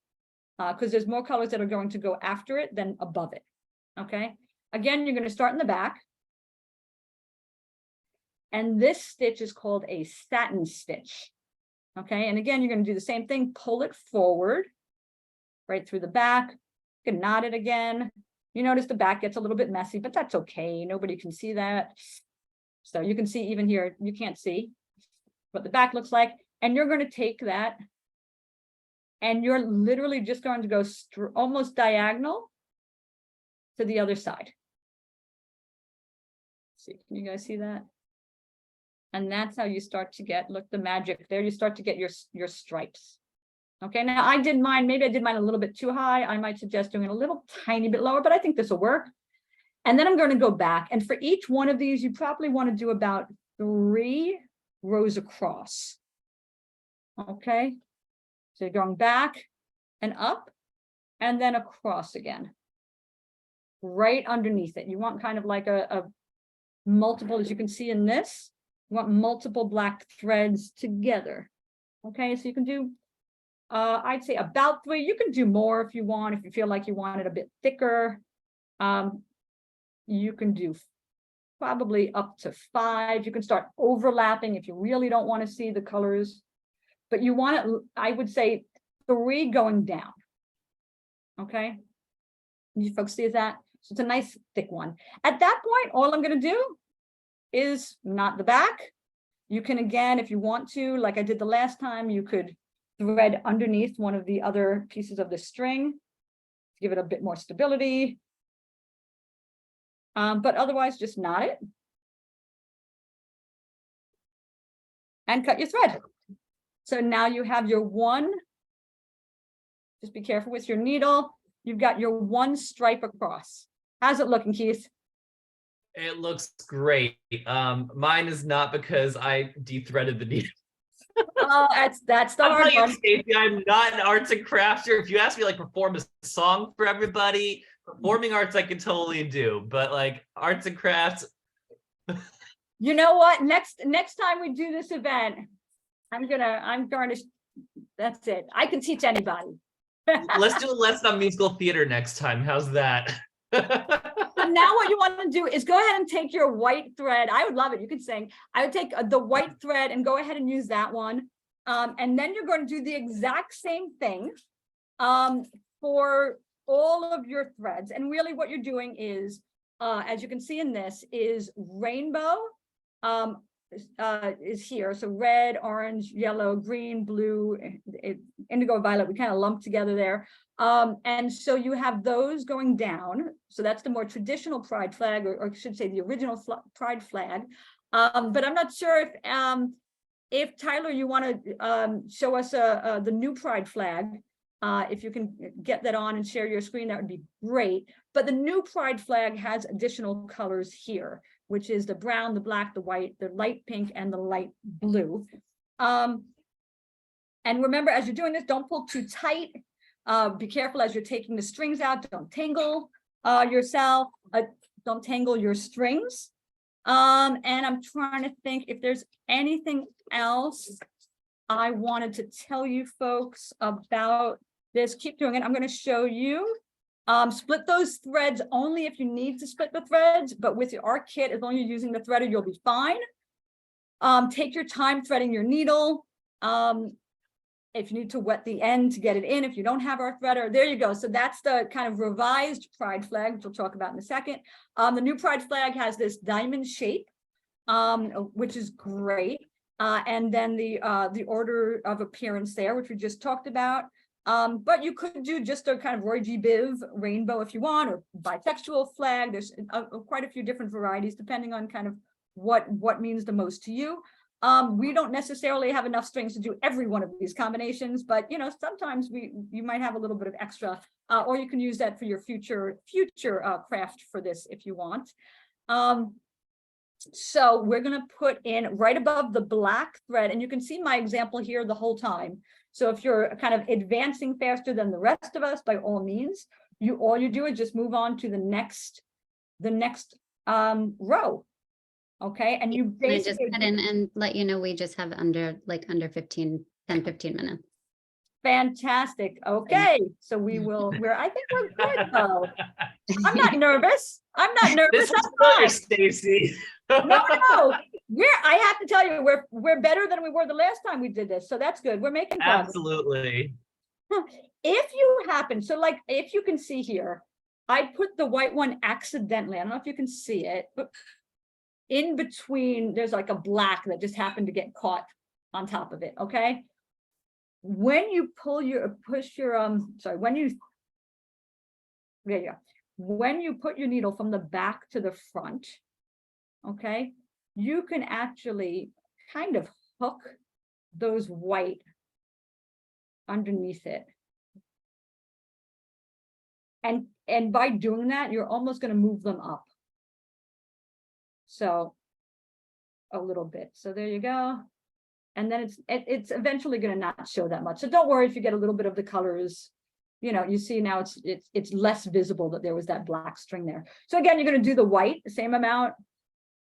because there's more colors that are going to go after it than above it. Okay. Again, you're going to start in the back. And this stitch is called a satin stitch. Okay. And again, you're going to do the same thing. Pull it forward right through the back. You can knot it again. You notice the back gets a little bit messy, but that's okay. Nobody can see that. So you can see even here, you can't see what the back looks like. And you're going to take that and you're literally just going to go almost diagonal to the other side. See, can you guys see that? And that's how you start to get, look, the magic there, you start to get your stripes. Okay, now I did mine, maybe I did mine a little bit too high. I might suggest doing it a little tiny bit lower, but I think this will work. And then I'm going to go back. And for each one of these, you probably want to do about 3 rows across. Okay, so you're going back and up and then across again. Right underneath it. You want kind of like a multiple, as you can see in this, you want multiple black threads together. Okay, so you can do I'd say about 3. You can do more if you want, if you feel like you want it a bit thicker. You can do probably up to 5. You can start overlapping if you really don't want to see the colors, but you want it, I would say 3 going down. Okay, you folks see that? So it's a nice thick one. At that point, all I'm going to do is knot the back. You can, again, if you want to, like I did the last time, you could thread underneath one of the other pieces of the string to give it a bit more stability. But otherwise, just knot it and cut your thread. So now you have your one, just be careful with your needle. You've got your one stripe across. How's it looking, Keith? It looks great. Mine is not because I de-threaded the needle. Oh, that's the hard one. Stacey, I'm not an arts and crafts. If you ask me, like, perform a song for everybody, performing arts I can totally do, but like arts and crafts. You know what? Next time we do this event, I'm garnished. That's it. I can teach anybody. Let's do Let's Not Musical Theater next time. How's that? So now what you want to do is go ahead and take your white thread. I would love it. You could sing. I would take the white thread and go ahead and use that one. And then you're going to do the exact same thing for all of your threads. And really what you're doing is, as you can see in this, is rainbow is here. So red, orange, yellow, green, blue, indigo, violet, we kind of lump together there. And so you have those going down. So that's the more traditional pride flag, or I should say the original pride flag. But I'm not sure if Tyler, you want to show us the new pride flag. If you can get that on and share your screen, that would be great. But the new pride flag has additional colors here, which is the brown, the black, the white, the light pink, and the light blue. And remember, as you're doing this, don't pull too tight. Be careful as you're taking the strings out. Don't tangle yourself. Don't tangle your strings. And I'm trying to think if there's anything else I wanted to tell you folks about this. Keep doing it. I'm going to show you. Split those threads only if you need to split the threads, but with our kit, as long as you're using the threader, you'll be fine. Take your time threading your needle. If you need to wet the end to get it in, if you don't have our threader, there you go. So that's the kind of revised pride flag, which we'll talk about in a second. The new pride flag has this diamond shape, which is great. And then the order of appearance there, which we just talked about. But you could do just a kind of Roy G. Biv rainbow if you want, or bisexual flag. There's quite a few different varieties depending on kind of what means the most to you. We don't necessarily have enough strings to do every one of these combinations, but you know, sometimes you might have a little bit of extra, or you can use that for your future craft for this if you want. So we're going to put in right above the black thread, and you can see my example here the whole time. So if you're kind of advancing faster than the rest of us, by all means, all you do is just move on to the next row. Okay, and you basically just cut in and let you know we just have under 10-15 minutes. Fantastic. Okay, so I think we're good though. I'm not nervous. This is familiar, Stacy. No. I have to tell you, we're better than we were the last time we did this. So that's good. We're making progress. Absolutely. If you happen, so like if you can see here, I put the white one accidentally. I don't know if you can see it, but in between, there's like a black that just happened to get caught on top of it. Okay. When you when you put your needle from the back to the front, okay, you can actually kind of hook those white underneath it. And by doing that, you're almost going to move them up. So a little bit. So there you go. And then it's eventually going to not show that much. So don't worry if you get a little bit of the colors. You know, you see now it's less visible that there was that black string there. So again, you're going to do the white, the same amount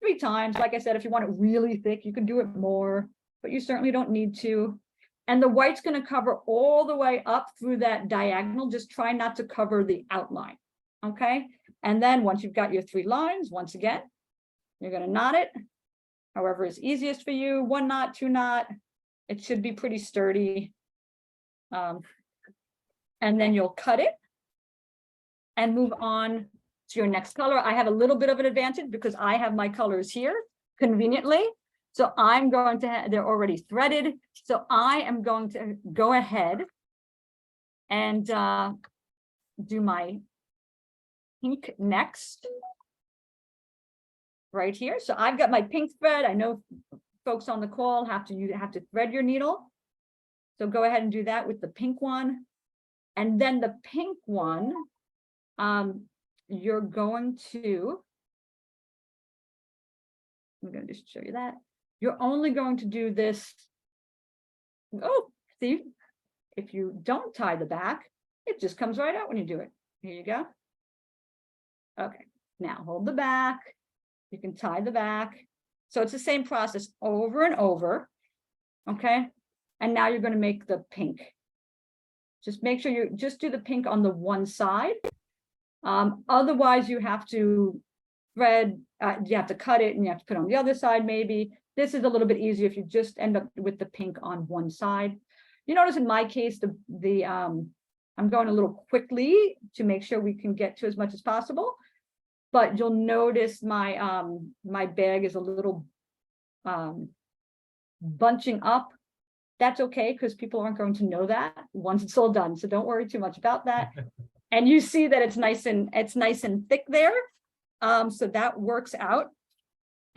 3 times. Like I said, if you want it really thick, you can do it more, but you certainly don't need to. And the white's going to cover all the way up through that diagonal. Just try not to cover the outline. Okay. And then once you've got your 3 lines, once again, you're going to knot it however is easiest for you. 1 knot, 2 knot. It should be pretty sturdy. And then you'll cut it and move on to your next color. I have a little bit of an advantage because I have my colors here conveniently. So I'm going to, they're already threaded. So I am going to go ahead and do my pink next. Right here. So I've got my pink thread. I know folks on the call have to thread your needle. So go ahead and do that with the pink one. And then the pink one, you're going to, I'm going to just show you that. You're only going to do this. Oh, see, if you don't tie the back, it just comes right out when you do it. Here you go. Okay, now hold the back. You can tie the back. So it's the same process over and over. Okay. And now you're going to make the pink. Just make sure you just do the pink on the one side. Otherwise you have to thread, you have to cut it and you have to put it on the other side maybe. This is a little bit easier if you just end up with the pink on one side. You notice in my case, I'm going a little quickly to make sure we can get to as much as possible. But you'll notice my my bag is a little bunching up. That's okay, because people aren't going to know that once it's all done. So don't worry too much about that. And you see that it's nice and thick there. So that works out.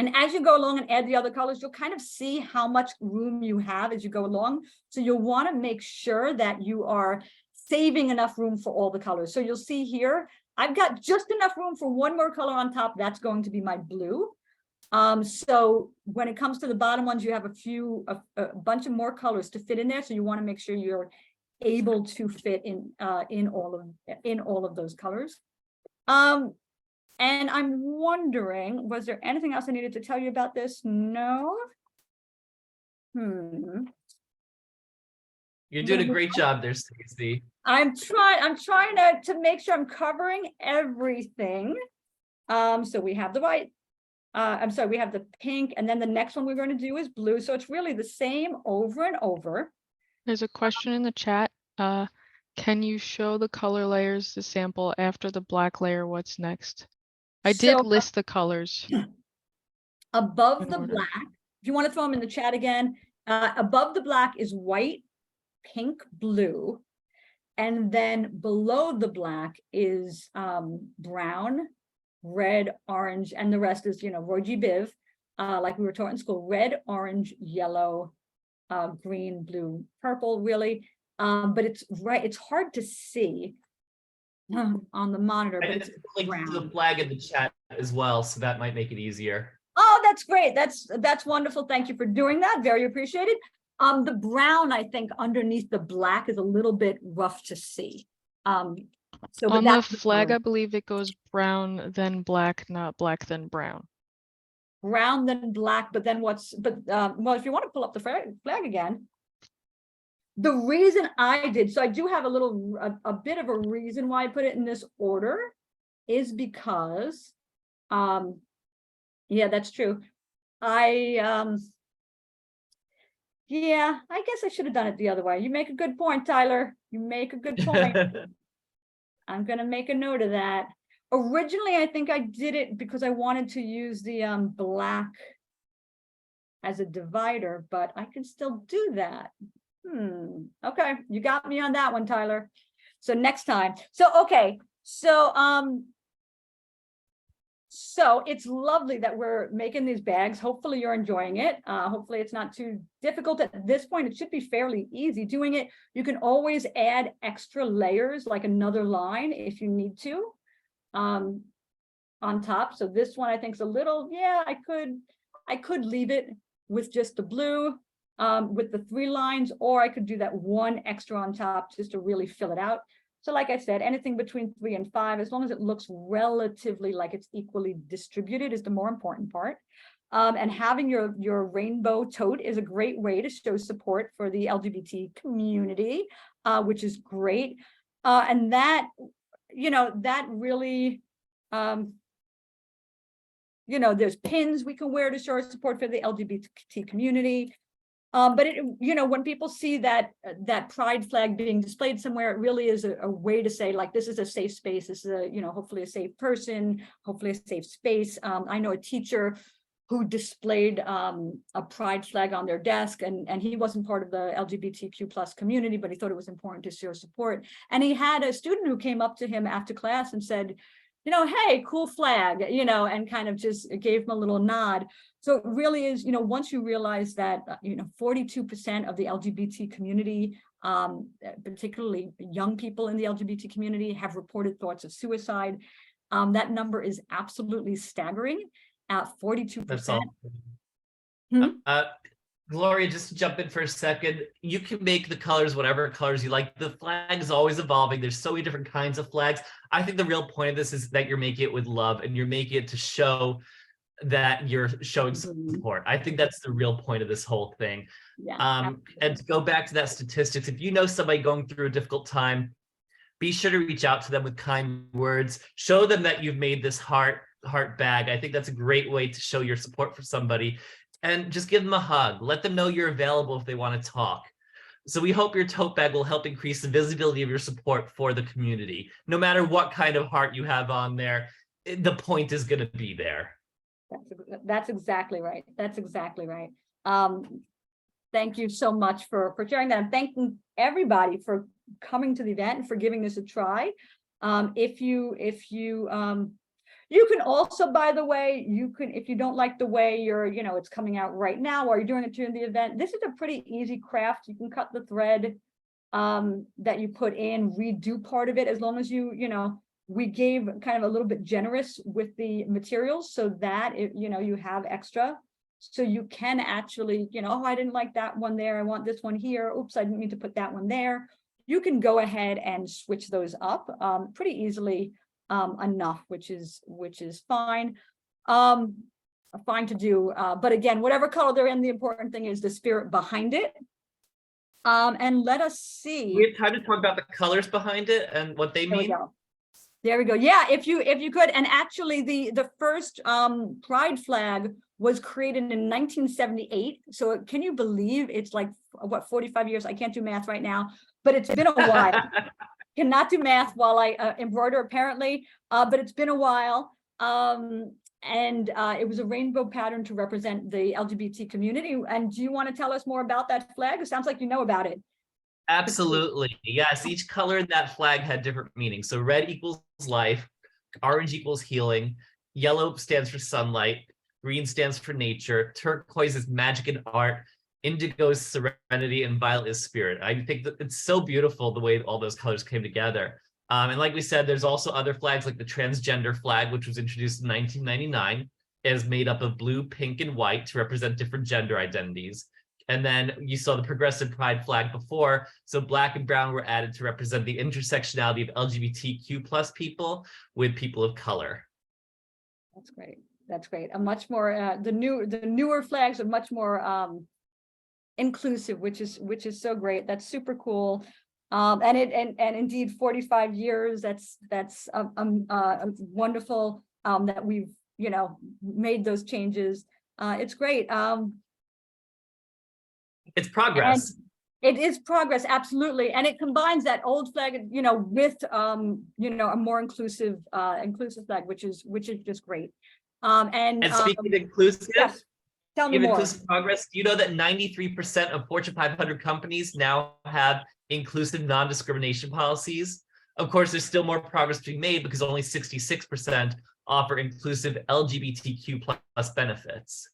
And as you go along and add the other colors, you'll kind of see how much room you have as you go along. So you'll want to make sure that you are saving enough room for all the colors. So you'll see here, I've got just enough room for one more color on top. That's going to be my blue. So when it comes to the bottom ones, you have a bunch of more colors to fit in there. So you want to make sure you're able to fit in all of those colors. And I'm wondering, was there anything else I needed to tell you about this? No. You're doing a great job there, Stacey. I'm trying to make sure I'm covering everything. So we have the white, we have the pink, and then the next one we're going to do is blue. So it's really the same over and over. There's a question in the chat. Can you show the color layers, the sample after the black layer? What's next? I did list the colors. Above the black, if you want to throw them in the chat again, above the black is white, pink, blue. And then below the black is brown, red, orange, and the rest is, Roy G. Biv, like we were taught in school, red, orange, yellow, green, blue, purple, really. But it's hard to see on the monitor. But it's link to the flag in the chat as well, so that might make it easier. Oh, that's great. That's wonderful. Thank you for doing that. Very appreciated. The brown, I think, underneath the black is a little bit rough to see. So on the flag, I believe it goes brown, then black, not black, then brown. Brown, then black, but then well, if you want to pull up the flag again, the reason I did, so I do have a bit of a reason why I put it in this order, is because, yeah, that's true. Yeah, I guess I should have done it the other way. You make a good point, Tyler. You make a good point. I'm going to make a note of that. Originally, I think I did it because I wanted to use the black as a divider, but I can still do that. Okay, you got me on that one, Tyler. So next time. So, okay. So it's lovely that we're making these bags. Hopefully you're enjoying it. Hopefully it's not too difficult at this point. It should be fairly easy doing it. You can always add extra layers, like another line if you need to, on top. So this one I think is a little, yeah, I could leave it with just the blue, with the 3 lines, or I could do that one extra on top just to really fill it out. So like I said, anything between 3 and 5, as long as it looks relatively like it's equally distributed, is the more important part. And having your rainbow tote is a great way to show support for the LGBT community, which is great. And that, that really, there's pins we can wear to show our support for the LGBT community. But when people see that pride flag being displayed somewhere, it really is a way to say, like, this is a safe space. This is hopefully a safe person, hopefully a safe space. I know a teacher who displayed a pride flag on their desk, and he wasn't part of the LGBTQ plus community, but he thought it was important to show support. And he had a student who came up to him after class and said, hey, cool flag, and kind of just gave him a little nod. So it really is, once you realize that, 42% of the LGBT community, particularly young people in the LGBT community, have reported thoughts of suicide. That number is absolutely staggering at 42%. That's all. Gloria, just to jump in for a second, you can make the colors whatever colors you like. The flag is always evolving. There's so many different kinds of flags. I think the real point of this is that you're making it with love, and you're making it to show that you're showing support. I think that's the real point of this whole thing. Yeah. And to go back to that statistics, if you know somebody going through a difficult time, be sure to reach out to them with kind words. Show them that you've made this heart bag. I think that's a great way to show your support for somebody. And just give them a hug. Let them know you're available if they want to talk. So we hope your tote bag will help increase the visibility of your support for the community. No matter what kind of heart you have on there, the point is going to be there. That's exactly right. That's exactly right. Thank you so much for sharing that. I'm thanking everybody for coming to the event and for giving this a try. You can also, by the way, if you don't like the way it's coming out right now, or you're doing it during the event, this is a pretty easy craft. You can cut the thread that you put in, redo part of it, as long as we gave kind of a little bit generous with the materials so that you have extra. So you can actually, oh, I didn't like that one there. I want this one here. Oops, I didn't mean to put that one there. You can go ahead and switch those up pretty easily enough, which is fine. Fine to do. But again, whatever color they're in, the important thing is the spirit behind it. And let us see. We have time to talk about the colors behind it and what they mean. There we go. Yeah, if you could. And actually the first Pride flag was created in 1978. So can you believe it's like, what, 45 years? I can't do math right now, but it's been a while. Cannot do math while I embroider apparently, but it's been a while. And it was a rainbow pattern to represent the LGBT community. And do you want to tell us more about that flag? It sounds like you know about it. Absolutely. Yes, each color in that flag had different meanings. So red equals life, orange equals healing, yellow stands for sunlight, green stands for nature, turquoise is magic and art, indigo is serenity, and violet is spirit. I think that it's so beautiful the way all those colors came together. And like we said, there's also other flags like the transgender flag, which was introduced in 1999. It is made up of blue, pink, and white to represent different gender identities. And then you saw the progressive pride flag before. So black and brown were added to represent the intersectionality of LGBTQ plus people with people of color. That's great. That's great. A much more the newer flags are much more inclusive, which is so great. That's super cool. And indeed 45 years. That's wonderful that we've made those changes. It's great. It's progress. It is progress, absolutely, and it combines that old flag, with a more inclusive flag, which is just great. And speaking of inclusive, yes, tell me more. Inclusive progress. Do you know that 93% of Fortune 500 companies now have inclusive non-discrimination policies? Of course, there's still more progress to be made because only 66% offer inclusive LGBTQ plus benefits.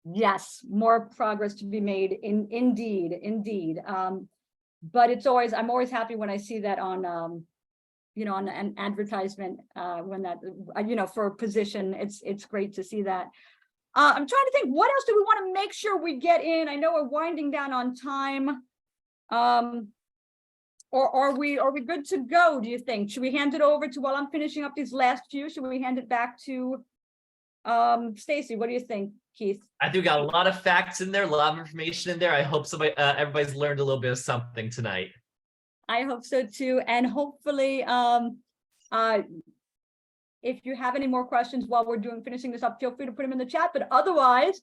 Yes, more progress to be made. Indeed. But I'm always happy when I see that on on an advertisement when that for a position. It's great to see that. I'm trying to think, what else do we want to make sure we get in? I know we're winding down on time. Or are we good to go, do you think? Should we hand it over to, while I'm finishing up these last few, should we hand it back to Stacy? What do you think, Keith? I think we got a lot of facts in there, a lot of information in there. I hope everybody's learned a little bit of something tonight. I hope so too. And hopefully, if you have any more questions while we're finishing this up, feel free to put them in the chat. But otherwise,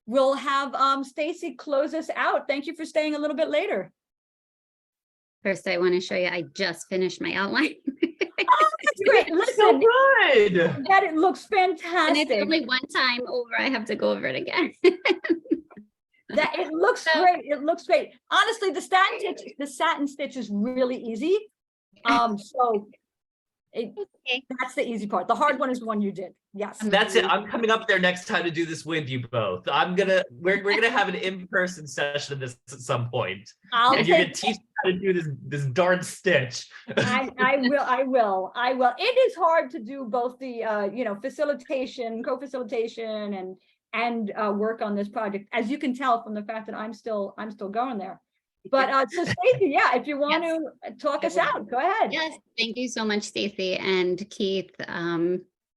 we'll have Stacy close us out. Thank you for staying a little bit later. First, I want to show you, I just finished my outline. Oh, that's great. Listen, so good. That it looks fantastic. And it's only one time over. I have to go over it again. That it looks great. It looks great. Honestly, the satin stitch is really easy. That's the easy part. The hard one is the one you did. Yes. That's it. I'm coming up there next time to do this with you both. We're gonna have an in-person session of this at some point. And you're gonna teach me how to do this darn stitch. I will. It is hard to do both the facilitation, co-facilitation and work on this project, as you can tell from the fact that I'm still going there. But so Stacey, yeah, if you want to talk us out, go ahead. Yes, thank you so much, Stacey and Keith.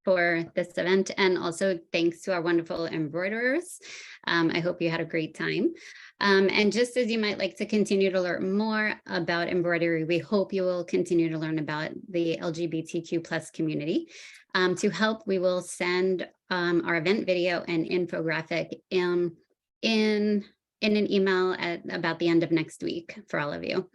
for this event, and also thanks to our wonderful embroiderers. I hope you had a great time. And just as you might like to continue to learn more about embroidery, we hope you will continue to learn about the LGBTQ plus community. To help, we will send our event video and infographic in an email at about the end of next week for all of you.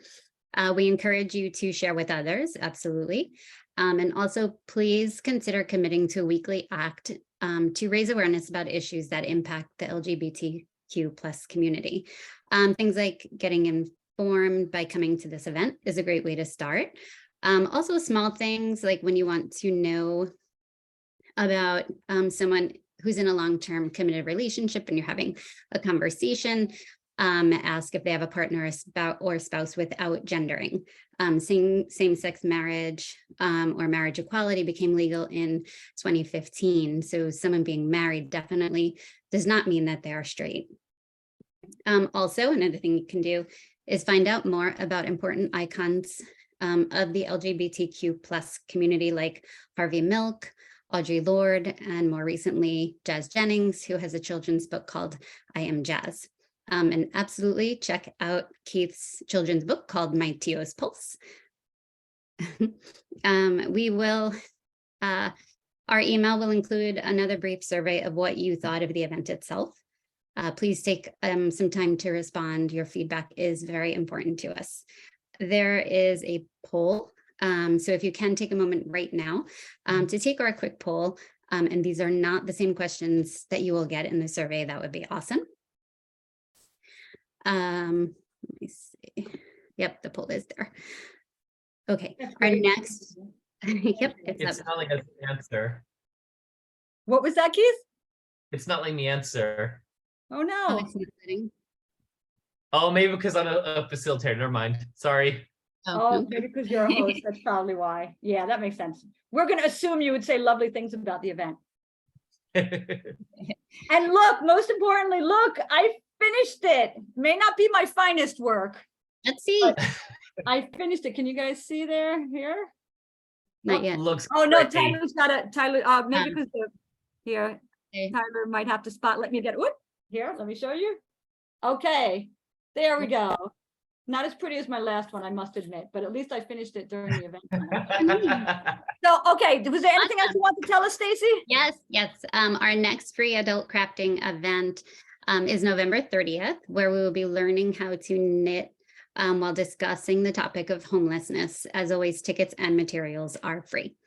We encourage you to share with others, absolutely. And also please consider committing to a weekly act to raise awareness about issues that impact the LGBTQ plus community. Things like getting informed by coming to this event is a great way to start. Also small things like when you want to know about someone who's in a long-term committed relationship and you're having a conversation, ask if they have a partner or spouse without gendering. Same-sex marriage or marriage equality became legal in 2015. So someone being married definitely does not mean that they are straight. Also, another thing you can do is find out more about important icons of the LGBTQ plus community like Harvey Milk, Audre Lorde, and more recently, Jazz Jennings, who has a children's book called I Am Jazz. And absolutely check out Keith's children's book called My Tio's Pulse. Our email will include another brief survey of what you thought of the event itself. Please take some time to respond. Your feedback is very important to us. There is a poll. So if you can take a moment right now to take our quick poll, and these are not the same questions that you will get in the survey, that would be awesome. Let me see. Yep, the poll is there. Okay, our next. Yep, it's not like an answer. What was that, Keith? It's not letting me answer. Oh, no. Oh, maybe because I'm a facilitator. Never mind. Sorry. Oh, maybe because you're a host. That's probably why. Yeah, that makes sense. We're going to assume you would say lovely things about the event. And look, most importantly, look, I finished it. May not be my finest work. Let's see. I finished it. Can you guys see there? Here? Not yet. Looks Oh, no, pretty. Tyler's got it. Tyler, maybe because here, Okay. Tyler might have to spot. Let me get, whoop, here, let me show you. Okay, there we go. Not as pretty as my last one, I must admit, but at least I finished it during the event. So, okay, was there anything else you want to tell us, Stacy? Yes. Our next free adult crafting event is November 30th, where we will be learning how to knit while discussing the topic of homelessness. As always, tickets and materials are free.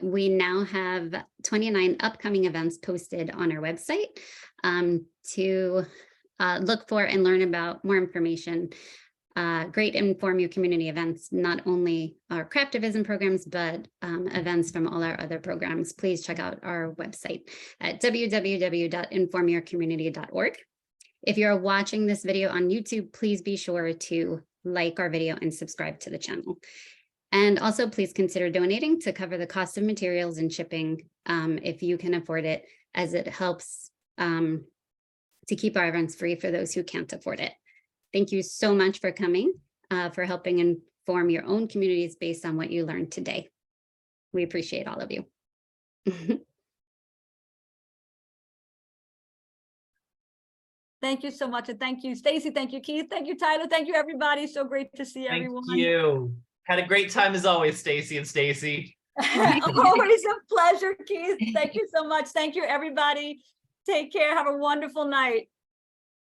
We now have 29 upcoming events posted on our website to look for and learn about more information. Great Inform Your Community events, not only our Craftivism programs, but events from all our other programs. Please check out our website at www.informyourcommunity.org. If you're watching this video on YouTube, please be sure to like our video and subscribe to the channel. And also please consider donating to cover the cost of materials and shipping if you can afford it, as it helps to keep our events free for those who can't afford it. Thank you so much for coming, for helping inform your own communities based on what you learned today. We appreciate all of you. Thank you so much. And thank you, Stacy. Thank you, Keith. Thank you, Tyler. Thank you, everybody. So great to see everyone. Thank you. Had a great time as always, Stacy and Stacy. Always a pleasure, Keith. Thank you so much. Thank you, everybody. Take care. Have a wonderful night.